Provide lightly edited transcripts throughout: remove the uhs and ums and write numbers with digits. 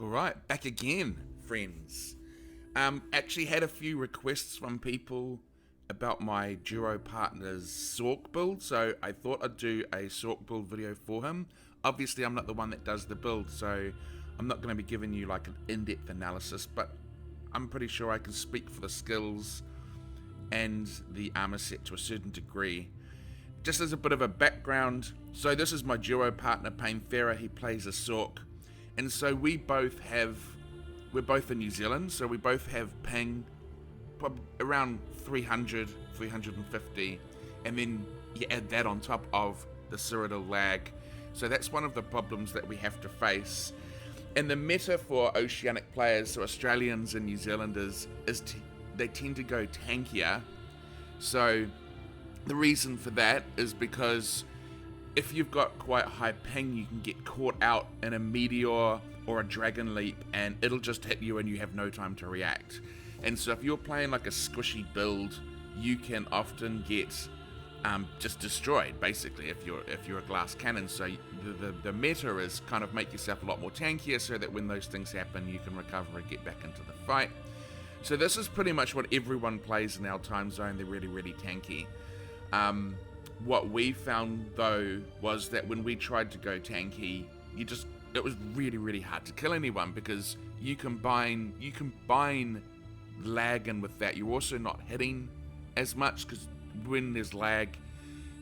Alright, back again, friends. Actually had a few requests from people about my duo partner's Sorc build, so I thought I'd do a Sorc build video for him. Obviously, I'm not the one that does the build, so I'm not going to be giving you like an in-depth analysis, but I'm pretty sure I can speak for the skills and the armor set to a certain degree. Just as a bit of a background, so this is my duo partner Painthera. He plays a Sorc, and so we're both in New Zealand, so we both have ping around 300, 350, and then you add that on top of the Cyrodiil lag. So that's one of the problems that we have to face. And the meta for Oceanic players, so Australians and New Zealanders, they tend to go tankier. So the reason for that is because if you've got quite high ping, you can get caught out in a meteor or a dragon leap, and it'll just hit you and you have no time to react. And so if you're playing like a squishy build, you can often get just destroyed, basically, if you're a glass cannon. So the meta is kind of make yourself a lot more tankier so that when those things happen, you can recover and get back into the fight. So this is pretty much what everyone plays in our time zone. They're really, really tanky. What we found, though, was that when we tried to go tanky, it was really, really hard to kill anyone, because you combine lag, and with that, you're also not hitting as much, because when there's lag,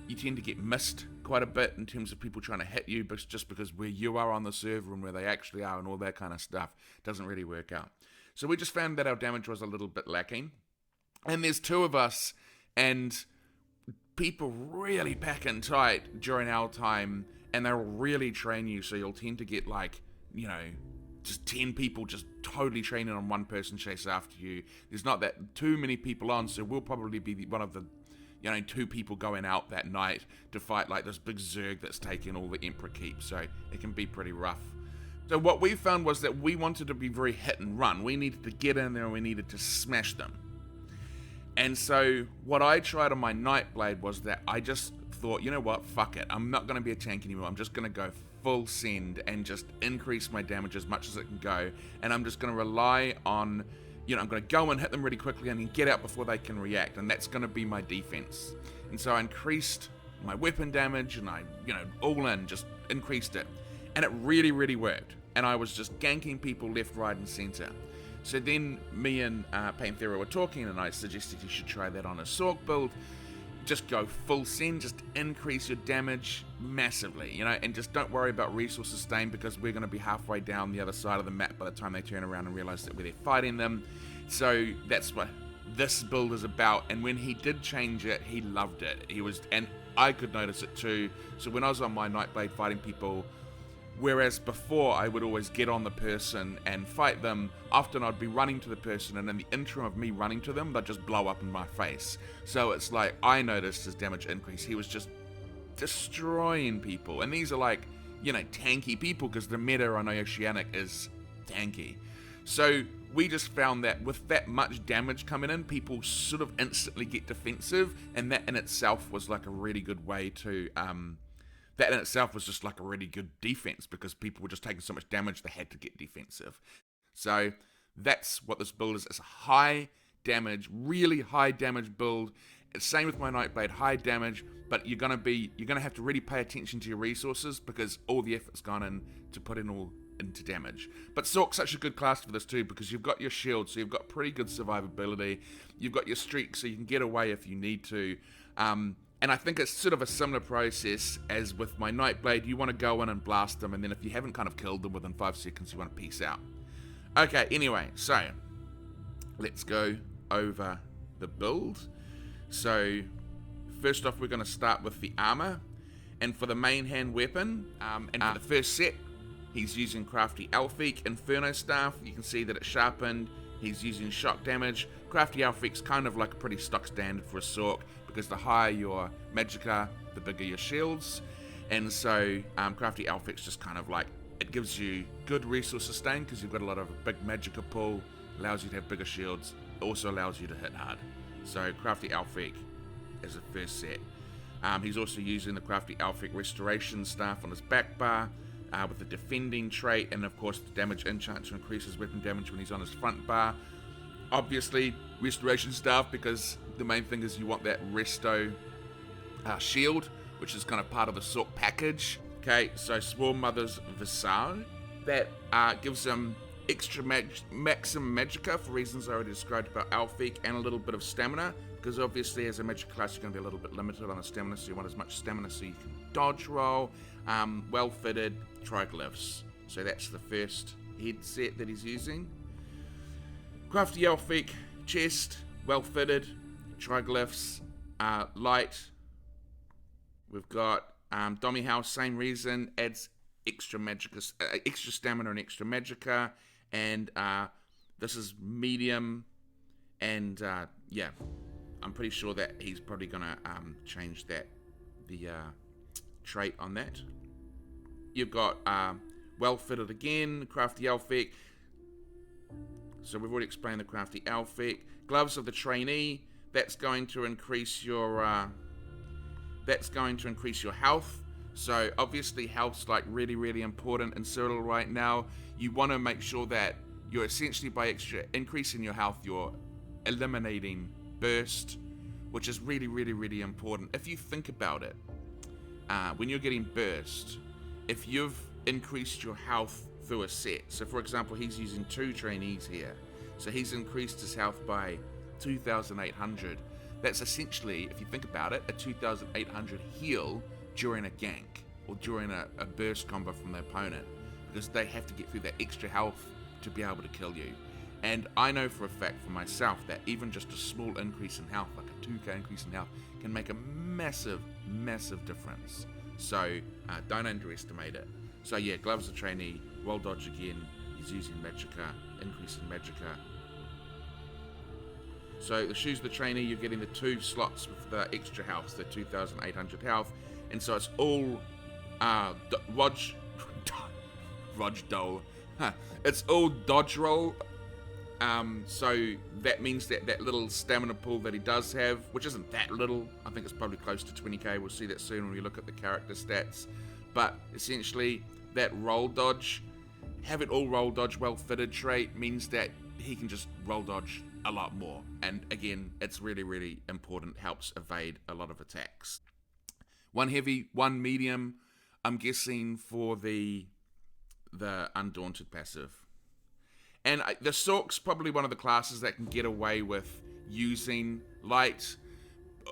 you tend to get missed quite a bit in terms of people trying to hit you, but just because where you are on the server and where they actually are and all that kind of stuff doesn't really work out. So we just found that our damage was a little bit lacking. And there's two of us, and people really pack in tight during our time, and they'll really train you, so you'll tend to get like, just 10 people just totally training on one person chase after you. There's not that too many people on, so we'll probably be one of the 2 people going out that night to fight like this big Zerg that's taking all the Emperor Keep, so it can be pretty rough. So what we found was that we wanted to be very hit and run. We needed to get in there and we needed to smash them. And so what I tried on my Nightblade was that I just thought, you know what, fuck it. I'm not going to be a tank anymore. I'm just going to go full send and just increase my damage as much as it can go. And I'm just going to rely on, I'm going to go and hit them really quickly and then get out before they can react. And that's going to be my defense. And so I increased my weapon damage, and I, all in, just increased it. And it really, really worked. And I was just ganking people left, right, and center. So then me and Painthera were talking, and I suggested you should try that on a Sorc build. Just go full send, just increase your damage massively, and just don't worry about resource sustain, because we're going to be halfway down the other side of the map by the time they turn around and realize that we're fighting them. So that's what this build is about. And when he did change it, he loved it. And I could notice it too. So when I was on my Nightblade fighting people, whereas before I would always get on the person and fight them, often I'd be running to the person, and in the interim of me running to them, they'd just blow up in my face. So it's like, I noticed his damage increase. He was just destroying people. And these are like, tanky people, because the meta on Oceanic is tanky. So we just found that with that much damage coming in, people sort of instantly get defensive, and that in itself was like a really good way to... That in itself was just like a really good defense, because people were just taking so much damage they had to get defensive. So that's what this build is. It's a high damage, really high damage build. It's same with my Nightblade, high damage, but you're gonna have to really pay attention to your resources, because all the effort's gone in to put in all into damage. But Sorc's such a good class for this too, because you've got your shield, so you've got pretty good survivability. You've got your streak, so you can get away if you need to. And I think it's sort of a similar process as with my Nightblade. You want to go in and blast them, and then if you haven't kind of killed them within 5 seconds, you want to peace out. Okay, anyway, so let's go over the build. So first off, we're going to start with the armor. And for the main hand weapon, and for the first set, he's using Crafty Elfiq Inferno Staff. You can see that it's sharpened. He's using shock damage. Crafty Elfiq's kind of like a pretty stock standard for a Sorc, because the higher your magicka, the bigger your shields. And so Crafty Elfiq's just kind of like, it gives you good resource sustain, because you've got a lot of big magicka pull, allows you to have bigger shields, also allows you to hit hard. So Crafty Elfiq as a first set. He's also using the Crafty Elfiq Restoration Staff on his back bar. with the defending trait, and of course the damage enchant to increase his weapon damage when he's on his front bar. Obviously, restoration staff, because the main thing is you want that resto shield, which is kind of part of the Sorc package. Okay, so Swarm Mother's Visage, that gives him extra maximum magicka for reasons I already described about Alfiq, and a little bit of stamina, because obviously as a magic class you're going to be a little bit limited on the stamina, so you want as much stamina so you can dodge roll. Well fitted triglyphs, so that's the first headset that he's using. Crafty Alfiq chest, well fitted, triglyphs, light. We've got Dommy House, same reason, adds extra magicka, extra stamina and extra magicka, and this is medium, and yeah, I'm pretty sure that he's probably gonna change the trait on that. You've got well fitted again, crafty Alfiq. So we've already explained the crafty Alfiq. Gloves of the trainee. That's going to increase your health. So obviously health's like really important in Cyrodiil right now. You want to make sure that you're essentially, by extra increasing your health, you're eliminating burst, which is really important. If you think about it, when you're getting burst, if you've increased your health through a set, so for example he's using 2 trainees here, so he's increased his health by 2,800. That's essentially, if you think about it, a 2,800 heal during a gank or during a burst combo from the opponent, because they have to get through that extra health to be able to kill you. And I know for a fact for myself that even just a small increase in health, like a 2k increase in health, can make a massive difference. So don't underestimate it. So yeah, gloves of trainee, well dodge again, he's using magicka, increase in magicka. So the shoes of the trainee, you're getting the 2 slots with the extra health, the 2,800 health, and so it's all it's all dodge roll. So that means that little stamina pool that he does have, which isn't that little, I think it's probably close to 20k, we'll see that soon when we look at the character stats, but essentially that roll dodge, have it all roll dodge well fitted trait means that he can just roll dodge a lot more, and again it's really important, helps evade a lot of attacks. 1 heavy, 1 medium, I'm guessing for the Undaunted passive. And the Sorc's probably one of the classes that can get away with using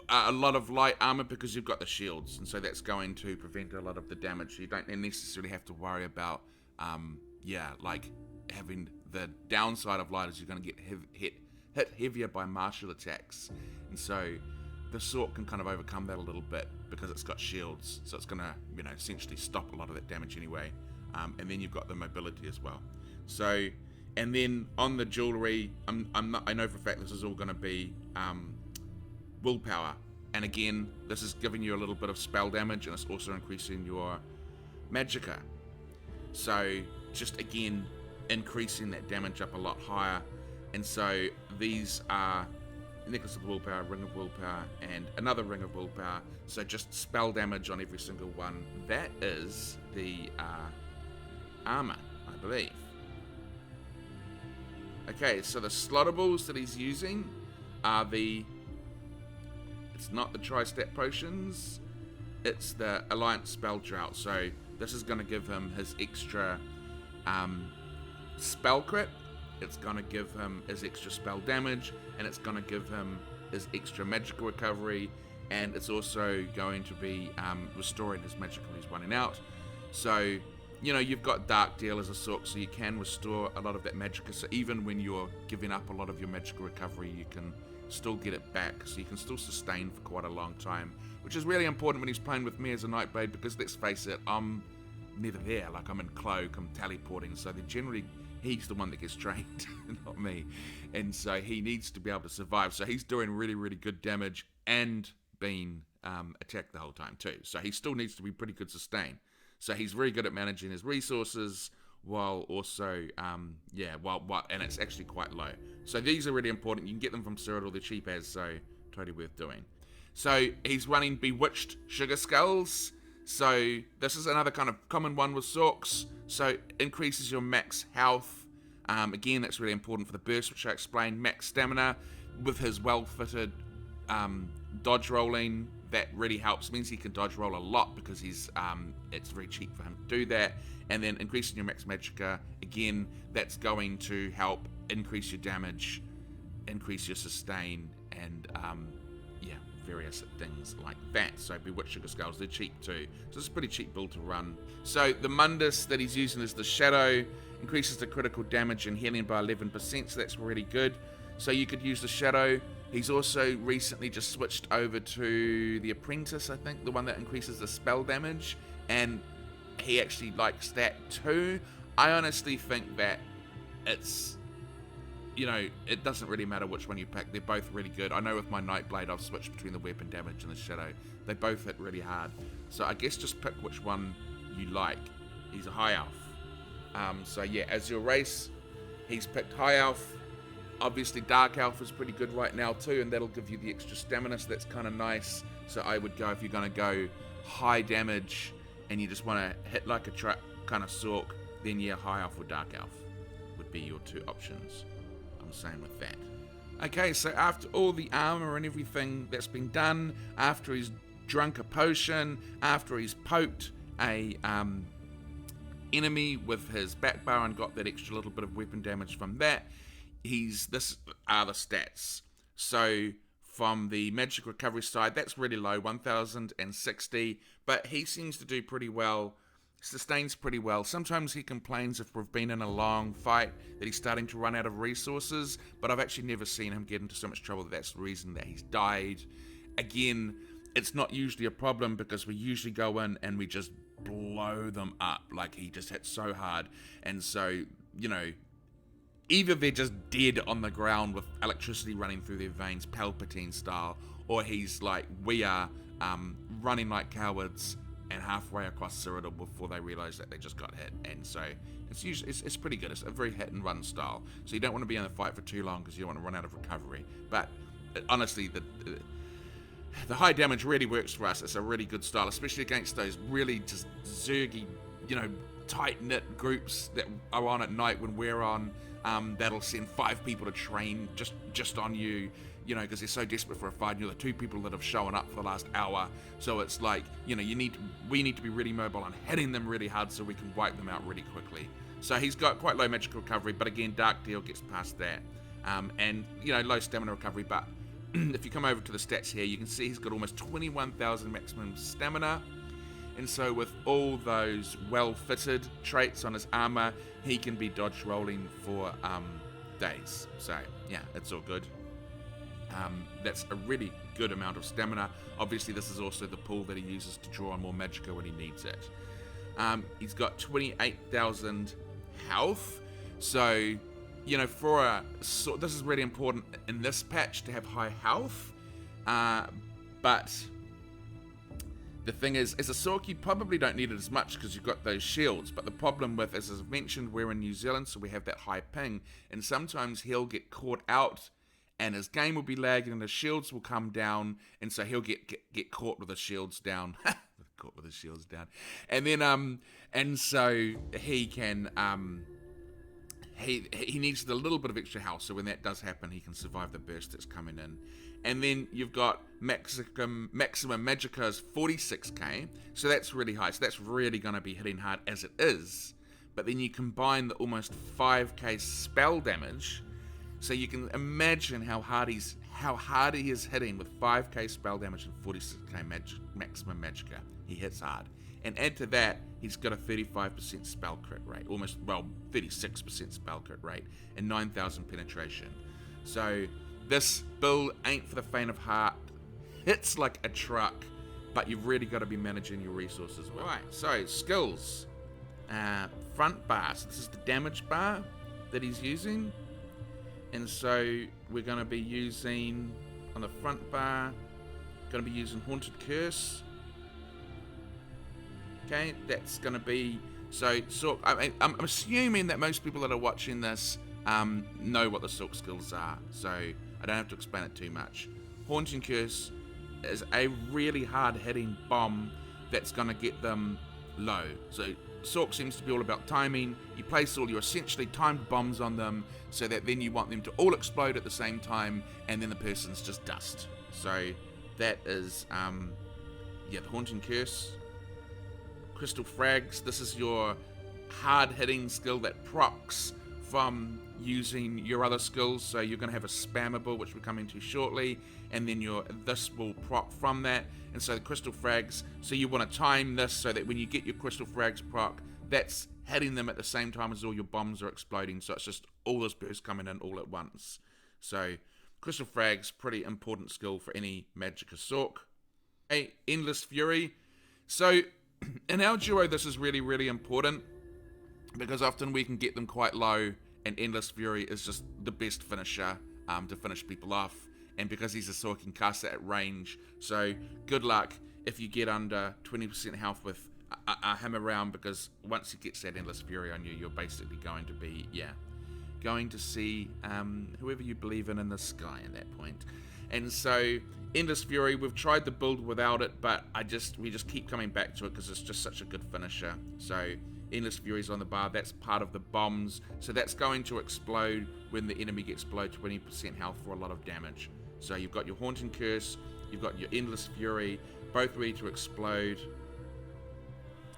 a lot of light armor, because you've got the shields, and so that's going to prevent a lot of the damage. You don't necessarily have to worry about, like having the downside of light is you're going to get hit heavier by martial attacks, and so the Sorc can kind of overcome that a little bit because it's got shields, so it's going to essentially stop a lot of that damage anyway. And then you've got the mobility as well. So. And then on the jewelry, I know for a fact this is all going to be willpower. And again, this is giving you a little bit of spell damage, and it's also increasing your magicka. So just again, increasing that damage up a lot higher. And so these are Necklace of Willpower, Ring of Willpower, and another Ring of Willpower. So just spell damage on every single one. That is the armor, I believe. Okay, so the slottables that he's using are it's not the Tri-Stat Potions, it's the Alliance Spell Drought. So this is going to give him his extra spell crit, it's going to give him his extra spell damage, and it's going to give him his extra magical recovery, and it's also going to be restoring his magical he's running out. So you've got Dark Deal as a Sorc, so you can restore a lot of that magicka. So even when you're giving up a lot of your magical recovery, you can still get it back. So you can still sustain for quite a long time, which is really important when he's playing with me as a Nightblade, because let's face it, I'm never there. Like, I'm in cloak, I'm teleporting, so generally he's the one that gets trained, not me. And so he needs to be able to survive. So he's doing really good damage and being attacked the whole time too. So he still needs to be pretty good sustain. So he's very good at managing his resources while also, and it's actually quite low. So these are really important. You can get them from Cyrodiil, they're cheap as, so totally worth doing. So he's running Bewitched Sugar Skulls. So this is another kind of common one with Sorcs. So increases your max health. Again, that's really important for the burst, which I explained. Max stamina with his well-fitted dodge rolling. That really helps. Means he can dodge roll a lot because it's very cheap for him to do that. And then increasing your max magicka. Again, that's going to help increase your damage, increase your sustain, and various things like that. So Bewitch Sugar Skulls, they're cheap too. So it's a pretty cheap build to run. So the Mundus that he's using is the Shadow, increases the critical damage and healing by 11%, so that's really good. So you could use the Shadow. He's also recently just switched over to the Apprentice, I think, the one that increases the spell damage, and he actually likes that too. I honestly think that it's, it doesn't really matter which one you pick. They're both really good. I know with my Nightblade, I've switched between the weapon damage and the Shadow. They both hit really hard. So I guess just pick which one you like. He's a High Elf. So yeah, as your race, he's picked High Elf. Obviously, Dark Elf is pretty good right now too, and that'll give you the extra stamina, so that's kind of nice. So I would go, if you're going to go high damage and you just want to hit like a truck kind of Sorc, then yeah, High Elf or Dark Elf would be your two options. I'm saying with that. Okay, so after all the armor and everything that's been done, after he's drunk a potion, after he's poked a enemy with his back bar and got that extra little bit of weapon damage from that, this are the stats. So from the magic recovery side, that's really low, 1060, but he seems to do pretty well. Sustains pretty well. Sometimes he complains if we've been in a long fight that he's starting to run out of resources, but I've actually never seen him get into so much trouble that that's the reason that he's died. Again, it's not usually a problem because we usually go in and we just blow them up. Like, he just hits so hard, and so, either they're just dead on the ground with electricity running through their veins, Palpatine style, or he's like, we are running like cowards and halfway across Cyrodiil before they realise that they just got hit. And so it's pretty good. It's a very hit and run style. So you don't want to be in the fight for too long because you don't want to run out of recovery. But honestly, the high damage really works for us. It's a really good style, especially against those really just zergy, tight-knit groups that are on at night when we're on. That'll send 5 people to train just on you, because they're so desperate for a fight. You're the 2 people that have shown up for the last hour. So it's like, we need to be really mobile and hitting them really hard so we can wipe them out really quickly. So he's got quite low magic recovery, but again, Dark Deal gets past that. And, low stamina recovery, but if you come over to the stats here, you can see he's got almost 21,000 maximum stamina. And so with all those well-fitted traits on his armor, he can be dodge rolling for days. So yeah, it's all good. That's a really good amount of stamina. Obviously, this is also the pool that he uses to draw on more magicka when he needs it. He's got 28,000 health. So, this is really important in this patch to have high health. But the thing is, as a Sorc, you probably don't need it as much because you've got those shields. But the problem with, as I've mentioned, we're in New Zealand, so we have that high ping. And sometimes he'll get caught out and his game will be lagging and his shields will come down. And so he'll get caught with his shields down. Caught with his shields down. And then, and so he can, he needs a little bit of extra health. So when that does happen, he can survive the burst that's coming in. And then you've got maximum magicka is 46k, so that's really high. So that's really going to be hitting hard as it is. But then you combine the almost 5k spell damage, so you can imagine how hard he is hitting with 5k spell damage and 46k maximum magicka. He hits hard. And add to that, he's got a 35% spell crit rate, 36% spell crit rate, and 9,000 penetration. So this build ain't for the faint of heart. Hits like a truck, but you've really got to be managing your resources well. Right, so skills. Front bar. So this is the damage bar that he's using. And so we're going to be using, on the front bar, going to be using Haunted Curse. Okay, that's going to be, I'm assuming that most people that are watching this know what the Sorc skills are, so I don't have to explain it too much. Haunting Curse is a really hard-hitting bomb. that's going to get them low. So Sorc seems to be all about timing. You place all your essentially timed bombs on them so that then you want them to all explode at the same time, and then the person's just dust. So that is, the Haunting Curse. Crystal Frags, this is your hard-hitting skill that procs from using your other skills. So you're going to have a spammable, which we'll come into shortly, and then this will proc from that. And so the Crystal Frags, so you want to time this so that when you get your Crystal Frags proc, that's hitting them at the same time as all your bombs are exploding. So it's just all this burst coming in all at once. So Crystal Frags, pretty important skill for any magicka Sorc. Hey, Endless Fury. So in our duo, this is really, really important because often we can get them quite low, and Endless Fury is just the best finisher to finish people off. And because he's a Sorc, he can cast it at range. So good luck if you get under 20% health with him around, because once he gets that Endless Fury on you, you're basically going to be, going to see whoever you believe in the sky at that point. And so Endless Fury, we've tried the build without it, but we just keep coming back to it because it's just such a good finisher. So Endless Fury's on the bar, that's part of the bombs, so that's going to explode when the enemy gets below 20% health for a lot of damage. So you've got your Haunting Curse, you've got your Endless Fury, both ready to explode.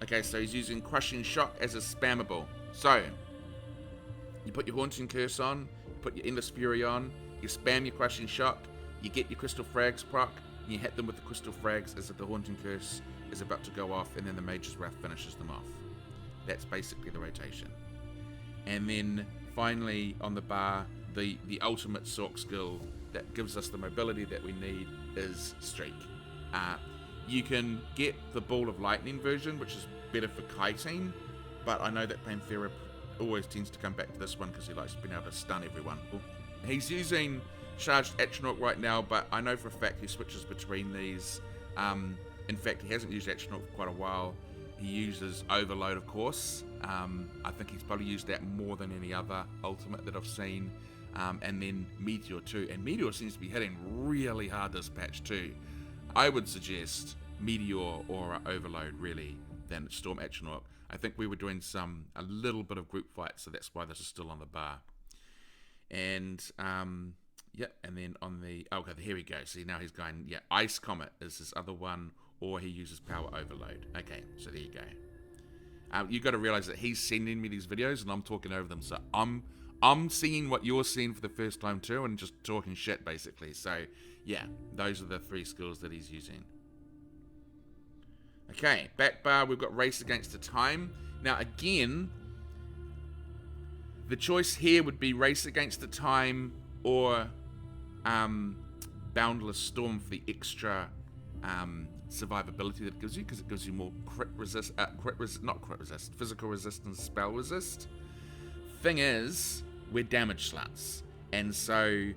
Okay, so he's using Crushing Shock as a spammable. So you put your Haunting Curse on, you put your Endless Fury on, you spam your Crushing Shock, you get your Crystal Frags proc, and you hit them with the Crystal Frags as if the Haunting Curse is about to go off, and then the Mage's Wrath finishes them off. That's basically the rotation. And then finally on the bar, the ultimate Sorc skill that gives us the mobility that we need is Streak. You can get the Ball of Lightning version, which is better for kiting, but I know that Painthera always tends to come back to this one because he likes being able to stun everyone. He's using Charged Atronach right now, but I know for a fact he switches between these. In fact, he hasn't used Atronach for quite a while. He uses Overload, of course. I think he's probably used that more than any other ultimate that I've seen. And then Meteor too. And Meteor seems to be hitting really hard this patch too. I would suggest Meteor or Overload really than Storm Atronach. I think we were doing a little bit of group fight, so that's why this is still on the bar. And and then on the here we go. See, now he's going Ice Comet is his other one, or he uses Power Overload. Okay, so there you go. You got to realize that he's sending me these videos and I'm talking over them, so I'm seeing what you're seeing for the first time too, and just talking shit basically. So yeah, those are the 3 skills that he's using. Okay, back bar, we've got Race Against the Time. Now again, the choice here would be Race Against the Time or Boundless Storm for the extra survivability that it gives you, because it gives you more physical resistance, spell resist. Thing is, we're damage sluts, and so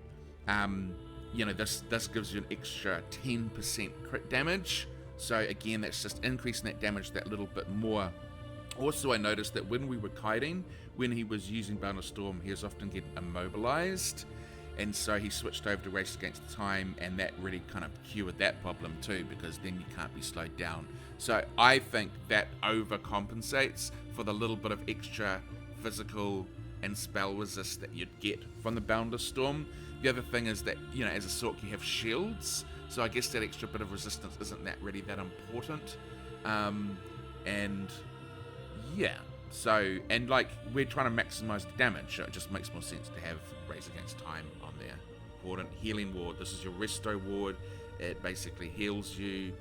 this gives you an extra 10% crit damage. So again, that's just increasing that damage that little bit more. Also, I noticed that when we were kiting, when he was using Boundless Storm, he was often getting immobilized, and so he switched over to Race Against the Time, and that really kind of cured that problem too, because then you can't be slowed down. So I think that overcompensates for the little bit of extra physical and spell resist that you'd get from the Boundless Storm. The other thing is that, as a Sorc, you have shields, so I guess that extra bit of resistance isn't really that important. We're trying to maximize the damage, so it just makes more sense to have Race Against Time on there. Important. Healing Ward. This is your Resto Ward. It basically heals you.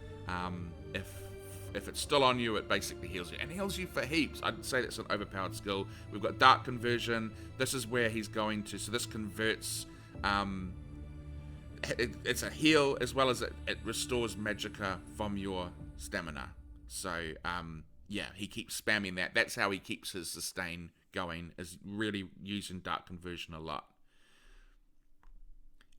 If it's still on you, it basically heals you. And heals you for heaps. I'd say that's an overpowered skill. We've got Dark Conversion. This is where he's going to... So this converts... it's a heal, as well as it restores magicka from your stamina. So, he keeps spamming that. That's how he keeps his sustain going, is really using Dark Conversion a lot.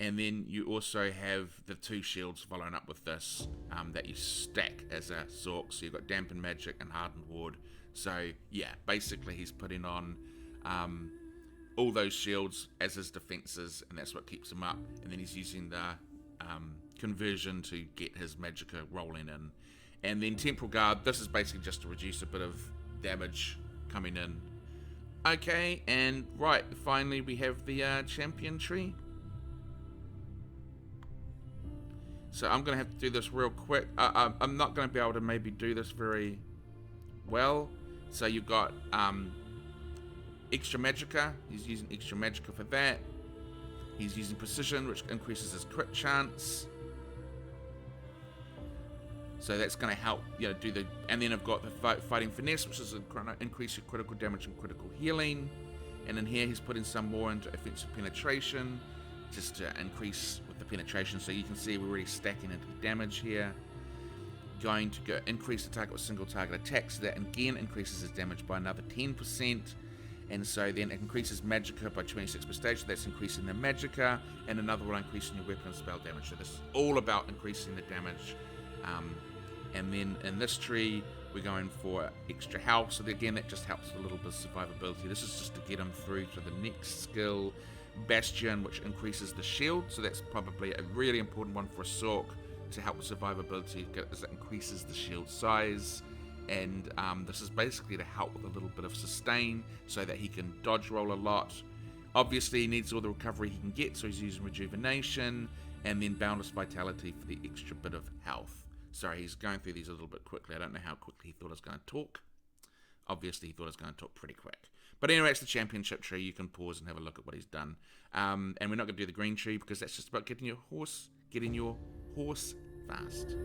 And then you also have the 2 shields following up with this that you stack as a Sorc. So you've got Dampen Magic and Hardened Ward. So basically he's putting on all those shields as his defenses, and that's what keeps him up. And then he's using the conversion to get his magicka rolling in. And then Temporal Guard, this is basically just to reduce a bit of damage coming in. Okay, and right, finally we have the champion tree. So I'm going to have to do this real quick. I'm not going to be able to maybe do this very well. So you've got extra magicka. He's using extra magicka for that. He's using precision, which increases his crit chance. So that's going to help, do the... And then I've got the fighting finesse, which is going to increase your critical damage and critical healing. And in here, he's putting some more into offensive penetration, just to increase with the penetration. So you can see we're really stacking into the damage here. Going to increase the target with single target attacks. So that again increases his damage by another 10%. And so then it increases magicka by 26 per stage. So that's increasing the magicka. And another one increasing your weapon and spell damage. So this is all about increasing the damage. And then in this tree, we're going for extra health. So again, that just helps with a little bit of survivability. This is just to get him through to the next skill, Bastion, which increases the shield. So that's probably a really important one for a Sorc to help with survivability, as it increases the shield size. And this is basically to help with a little bit of sustain so that he can dodge roll a lot. Obviously, he needs all the recovery he can get, so he's using rejuvenation, and then boundless vitality for the extra bit of health. Sorry, he's going through these a little bit quickly. I don't know how quickly he thought I was going to talk. Obviously, he thought I was going to talk pretty quick. But anyway, it's the championship tree. You can pause and have a look at what he's done. And we're not going to do the green tree because that's just about getting your horse fast.